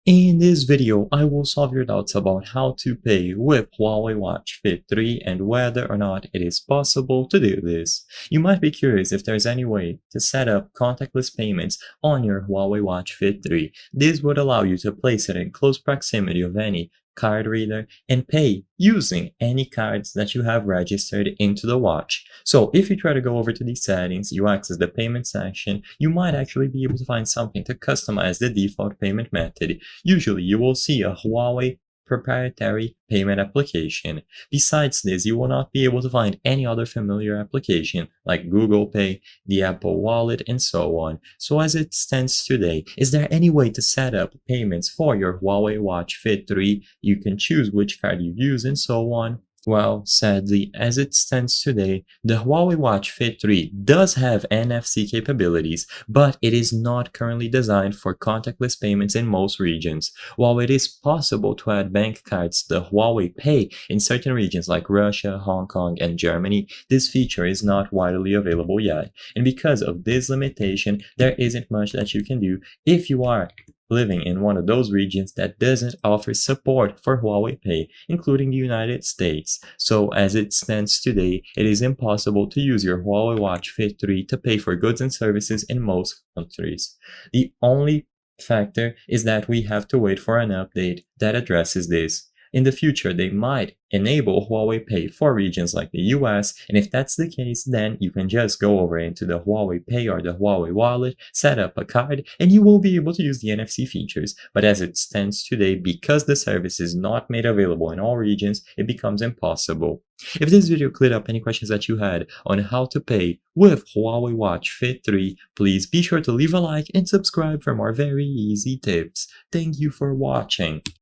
In this video, I will solve your doubts about how to pay with Huawei Watch Fit 3 and whether or not it is possible to do this. You might be curious if there's any way to set up contactless payments on your Huawei Watch Fit 3. This would allow you to place it in close proximity of any card reader and pay using any cards that you have registered into the watch. So if you try to go over to these settings, you access the payment section, you might actually be able to find something to customize the default payment method. Usually you will see a Huawei proprietary payment application. Besides this, you will not be able to find any other familiar application like Google Pay, the Apple Wallet, and so on. So as it stands today, is there any way to set up payments for your Huawei Watch Fit 3? You can choose which card you use and so on. Well, sadly, as it stands today, the Huawei Watch Fit 3 does have NFC capabilities, but it is not currently designed for contactless payments in most regions. While it is possible to add bank cards to the Huawei Pay in certain regions like Russia, Hong Kong, and Germany, this feature is not widely available yet. And because of this limitation, there isn't much that you can do if you are living in one of those regions that doesn't offer support for Huawei Pay, including the United States. So as it stands today, it is impossible to use your Huawei Watch Fit 3 to pay for goods and services in most countries. The only factor is that we have to wait for an update that addresses this. In the future, they might enable Huawei Pay for regions like the US, and if that's the case, then you can just go over into the Huawei Pay or the Huawei Wallet, set up a card, and you will be able to use the NFC features. But as it stands today, because the service is not made available in all regions, it becomes impossible. If this video cleared up any questions that you had on how to pay with Huawei Watch Fit 3, please be sure to leave a like and subscribe for more very easy tips. Thank you for watching.